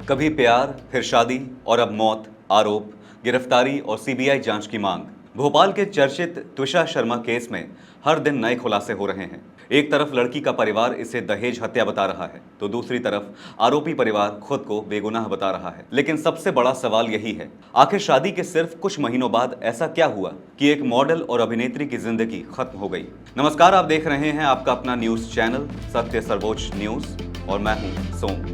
कभी प्यार, फिर शादी और अब मौत, आरोप, गिरफ्तारी और सीबीआई जांच की मांग। भोपाल के चर्चित त्विषा शर्मा केस में हर दिन नए खुलासे हो रहे हैं। एक तरफ लड़की का परिवार इसे दहेज हत्या बता रहा है, तो दूसरी तरफ आरोपी परिवार खुद को बेगुनाह बता रहा है। लेकिन सबसे बड़ा सवाल यही है, आखिर शादी के सिर्फ कुछ महीनों बाद ऐसा क्या हुआ कि एक मॉडल और अभिनेत्री की जिंदगी खत्म हो गई। नमस्कार, आप देख रहे हैं आपका अपना न्यूज चैनल सत्य सर्वोच्च न्यूज और मैं हूं सोम।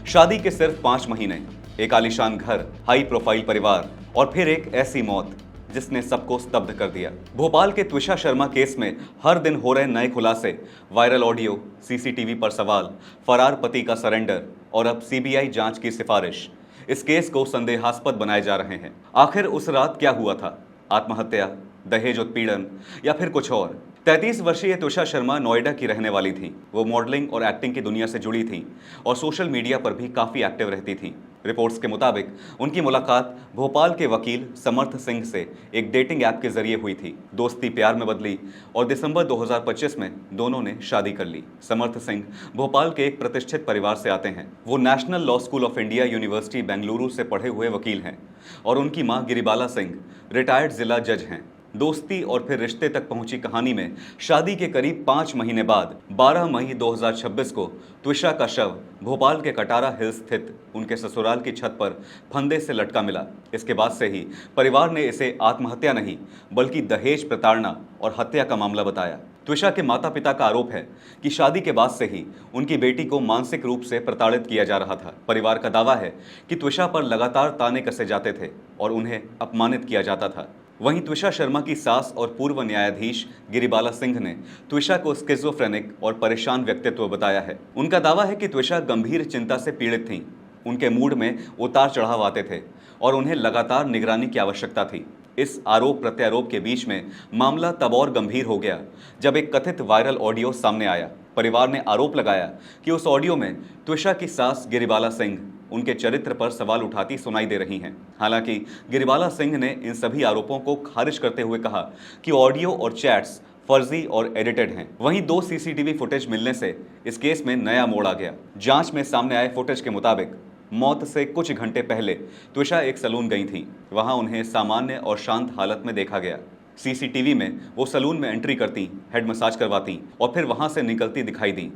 शादी के सिर्फ 5 महीने, एक आलीशान घर, हाई प्रोफाइल परिवार और फिर एक ऐसी मौत जिसने सबको स्तब्ध कर दिया। भोपाल के त्विषा शर्मा केस में हर दिन हो रहे नए खुलासे, वायरल ऑडियो, सीसीटीवी पर सवाल, फरार पति का सरेंडर और अब सीबीआई जांच की सिफारिश इस केस को संदेहास्पद बनाए जा रहे हैं। आखिर उस रात क्या हुआ था? आत्महत्या, दहेज उत्पीड़न या फिर कुछ और? 33 वर्षीय त्विषा शर्मा नोएडा की रहने वाली थी। वो मॉडलिंग और एक्टिंग की दुनिया से जुड़ी थी और सोशल मीडिया पर भी काफी एक्टिव रहती थी। रिपोर्ट्स के मुताबिक उनकी मुलाकात भोपाल के वकील समर्थ सिंह से एक डेटिंग ऐप के जरिए हुई थी। दोस्ती प्यार में बदली और दिसंबर 2025 में दोनों ने शादी कर ली। समर्थ सिंह भोपाल के एक प्रतिष्ठित परिवार से आते हैं। वो national law school of India university Bengaluru से पढ़े हुए वकील हैं और उनकी मां गिरिबाला सिंह रिटायर्ड जिला जज हैं। दोस्ती और फिर रिश्ते तक पहुंची कहानी में शादी के करीब 5 महीने बाद 12 मई 2026 को त्विषा का शव भोपाल के कटारा हिल्स स्थित उनके ससुराल की छत पर फंदे से लटका मिला। इसके बाद से ही परिवार ने इसे आत्महत्या नहीं बल्कि दहेज प्रताड़ना और हत्या का मामला बताया। त्विषा के माता पिता का आरोप है कि शादी के बाद से ही उनकी बेटी को मानसिक रूप से प्रताड़ित किया जा रहा था। परिवार का दावा है कि त्विषा पर लगातार ताने कसे जाते थे और उन्हें अपमानित किया जाता था। वहीं त्विषा शर्मा की सास और पूर्व न्यायाधीश गिरिबाला सिंह ने त्विषा को स्किज़ोफ्रेनिक और परेशान व्यक्तित्व बताया है। उनका दावा है कि त्विषा गंभीर चिंता से पीड़ित थीं। उनके मूड में उतार चढ़ाव आते थे और उन्हें लगातार निगरानी की आवश्यकता थी। इस आरोप प्रत्यारोप के बीच में मामला तब और गंभीर हो गया जब एक कथित वायरल ऑडियो सामने आया। परिवार ने आरोप लगाया कि उस ऑडियो में त्विषा की सास गिरिबाला सिंह उनके चरित्र पर सवाल उठाती सुनाई दे रही हैं। हालांकि गिरिबाला सिंह ने इन सभी आरोपों को खारिज करते हुए कहा कि ऑडियो और चैट्स फर्जी और एडिटेड हैं। वहीं 2 सीसीटीवी फुटेज मिलने से इस केस में नया मोड़ आ गया। जांच में सामने आए फुटेज के मुताबिक मौत से कुछ घंटे पहले त्विषा एक सैलून गई थी। वहां उन्हें सामान्य और शांत हालत में देखा गया। सीसीटीवी में वो सैलून में एंट्री करती, हेड मसाज करवाती और फिर वहां से निकलती दिखाई दी।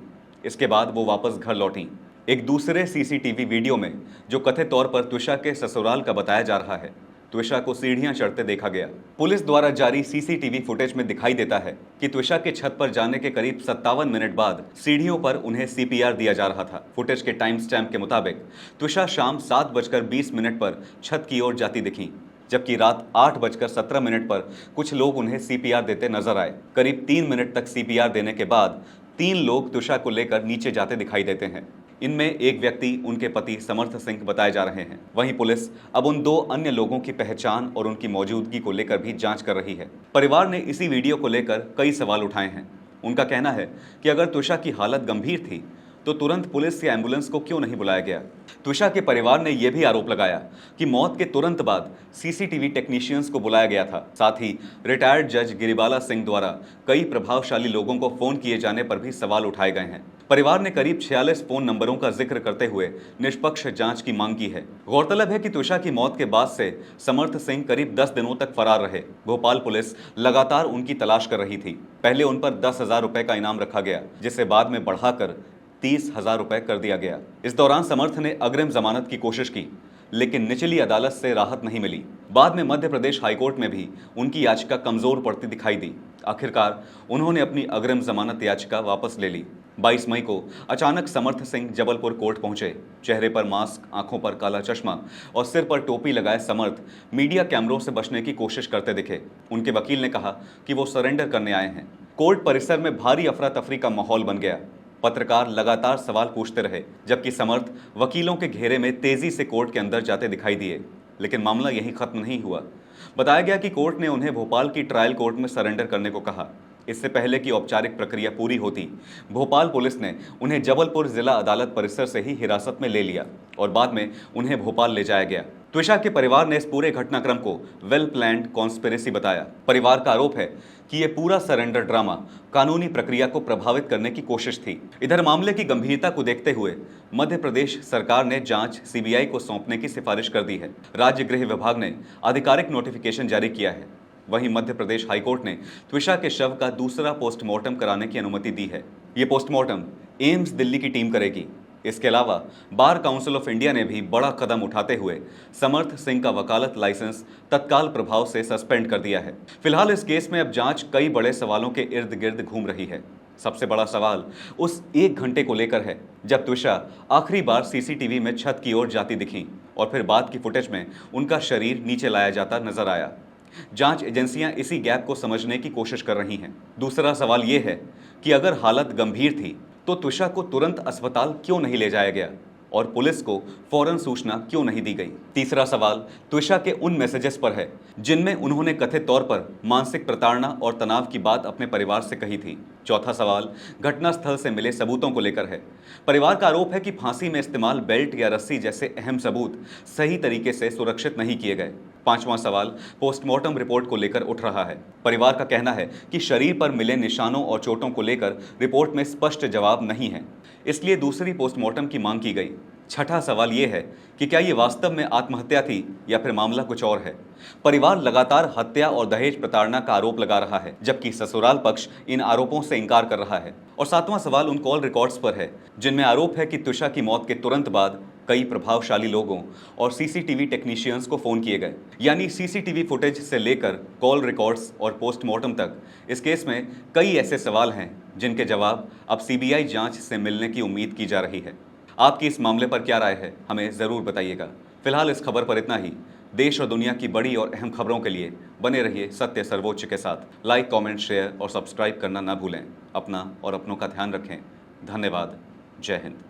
इसके बाद वो वापस घर लौटी। एक दूसरे सीसीटीवी वीडियो में, जो कथित तौर पर त्विषा के ससुराल का बताया जा रहा है, त्विषा को सीढ़ियां चढ़ते देखा गया। पुलिस द्वारा जारी सीसीटीवी फुटेज में दिखाई देता है कि त्विषा के छत पर जाने के करीब 57 मिनट बाद सीढ़ियों पर उन्हें सीपीआर दिया जा रहा था। फुटेज के टाइम स्टैम्प के मुताबिक त्विषा शाम 7:20 पर छत की ओर जाती दिखी, जबकि रात 8:17 पर कुछ लोग उन्हें सीपीआर देते नजर आए। करीब 3 मिनट तक सीपीआर देने के बाद 3 लोग त्विषा को लेकर नीचे जाते दिखाई देते हैं। इनमें एक व्यक्ति उनके पति समर्थ सिंह बताए जा रहे हैं। वहीं पुलिस अब उन 2 अन्य लोगों की पहचान और उनकी मौजूदगी को लेकर भी जांच कर रही है। परिवार ने इसी वीडियो को लेकर कई सवाल उठाए हैं। उनका कहना है कि अगर त्विषा की हालत गंभीर थी तो तुरंत पुलिस या एम्बुलेंस को क्यों नहीं बुलाया गया। त्विषा के परिवार ने यह भी आरोप लगाया कि मौत के तुरंत बाद सीसीटीवी टेक्नीशियंस को बुलाया गया था। साथ ही रिटायर्ड जज गिरिबाला सिंह द्वारा कई प्रभावशाली लोगों को फोन किए जाने पर भी सवाल उठाए गए हैं। परिवार ने करीब 46 फोन नंबरों का जिक्र करते हुए निष्पक्ष जांच की मांग की है। गौरतलब है कि त्विषा की मौत के बाद से समर्थ सिंह करीब 10 दिनों तक फरार रहे। भोपाल पुलिस लगातार उनकी तलाश कर रही थी। पहले उन पर 10,000 रुपए का इनाम रखा गया, जिसे बाद में बढ़ाकर 30,000 रुपए कर दिया गया। इस दौरान समर्थ ने अग्रिम जमानत की कोशिश की, लेकिन निचली अदालत से राहत नहीं मिली। बाद में मध्य प्रदेश हाईकोर्ट में भी उनकी याचिका कमजोर पड़ती दिखाई दी। आखिरकार उन्होंने अपनी अग्रिम जमानत याचिका वापस ले ली। 22 मई को अचानक समर्थ सिंह जबलपुर कोर्ट पहुंचे। चेहरे पर मास्क, आंखों पर काला चश्मा और सिर पर टोपी लगाए समर्थ मीडिया कैमरों से बचने की कोशिश करते दिखे। उनके वकील ने कहा कि वो सरेंडर करने आए हैं। कोर्ट परिसर में भारी अफरा तफरी का माहौल बन गया। पत्रकार लगातार सवाल पूछते रहे, जबकि समर्थ वकीलों के घेरे में तेजी से कोर्ट के अंदर जाते दिखाई दिए। लेकिन मामला यहीं खत्म नहीं हुआ। बताया गया कि कोर्ट ने उन्हें भोपाल की ट्रायल कोर्ट में सरेंडर करने को कहा। इससे पहले कि औपचारिक प्रक्रिया पूरी होती, भोपाल पुलिस ने उन्हें जबलपुर जिला अदालत परिसर से ही हिरासत में ले लिया और बाद में उन्हें भोपाल ले जाया गया। त्विषा के परिवार ने इस पूरे घटनाक्रम को वेल प्लान्ड कॉन्स्पिरेसी बताया। परिवार का आरोप है कि यह पूरा सरेंडर ड्रामा कानूनी प्रक्रिया को प्रभावित करने की कोशिश थी। इधर मामले की गंभीरता को देखते हुए मध्य प्रदेश सरकार ने जांच सीबीआई को सौंपने की सिफारिश कर दी है। राज्य गृह विभाग ने आधिकारिक नोटिफिकेशन जारी किया है। वहीं मध्य प्रदेश हाईकोर्ट ने त्विषा के शव का दूसरा पोस्टमार्टम कराने की अनुमति दी है। ये पोस्टमार्टम एम्स दिल्ली की टीम करेगी। इसके अलावा बार काउंसिल ऑफ इंडिया ने भी बड़ा कदम उठाते हुए समर्थ सिंह का वकालत लाइसेंस तत्काल प्रभाव से सस्पेंड कर दिया है। फिलहाल इस केस में अब जांच कई बड़े सवालों के इर्द गिर्द घूम रही है। सबसे बड़ा सवाल उस 1 घंटे को लेकर है जब त्विषा आखिरी बार सीसीटीवी में छत की ओर जाती दिखी और फिर बाद की फुटेज में उनका शरीर नीचे लाया जाता नजर आया। जांच एजेंसियां इसी गैप को समझने की कोशिश कर रही हैं। दूसरा सवाल यह है कि अगर हालत गंभीर थी तो त्विषा को तुरंत अस्पताल क्यों नहीं ले जाया गया और पुलिस को फौरन सूचना क्यों नहीं दी गई। तीसरा सवाल त्विषा के उन मैसेजेस पर है जिनमें उन्होंने कथित तौर पर मानसिक प्रताड़ना और तनाव की बात अपने परिवार से कही थी। चौथा सवाल घटनास्थल से मिले सबूतों को लेकर है। परिवार का आरोप है कि फांसी में इस्तेमाल बेल्ट या रस्सी जैसे अहम सबूत सही तरीके से सुरक्षित नहीं किए गए। पांचवां सवाल पोस्टमार्टम रिपोर्ट को लेकर उठ रहा है। परिवार का कहना है कि शरीर पर मिले निशानों और चोटों को लेकर रिपोर्ट में स्पष्ट जवाब नहीं है, इसलिए दूसरी पोस्टमार्टम की मांग की गई। छठा सवाल यह है कि क्या ये वास्तव में आत्महत्या थी या फिर मामला कुछ और है। परिवार लगातार हत्या और दहेज प्रताड़ना का आरोप लगा रहा है, जबकि ससुराल पक्ष इन आरोपों से इंकार कर रहा है। और सातवां सवाल उन कॉल रिकॉर्ड्स पर है जिनमें आरोप है कि त्विषा की मौत के तुरंत बाद कई प्रभावशाली लोगों और सीसीटीवी टेक्नीशियंस को फोन किए गए। यानी सीसीटीवी फुटेज से लेकर कॉल रिकॉर्ड्स और पोस्टमार्टम तक इस केस में कई ऐसे सवाल हैं जिनके जवाब अब सीबीआई जांच से मिलने की उम्मीद की जा रही है। आपकी इस मामले पर क्या राय है, हमें ज़रूर बताइएगा। फिलहाल इस खबर पर इतना ही। देश और दुनिया की बड़ी और अहम खबरों के लिए बने रहिए सत्य सर्वोच्च के साथ। लाइक, कमेंट, शेयर और सब्सक्राइब करना ना भूलें। अपना और अपनों का ध्यान रखें। धन्यवाद। जय हिंद।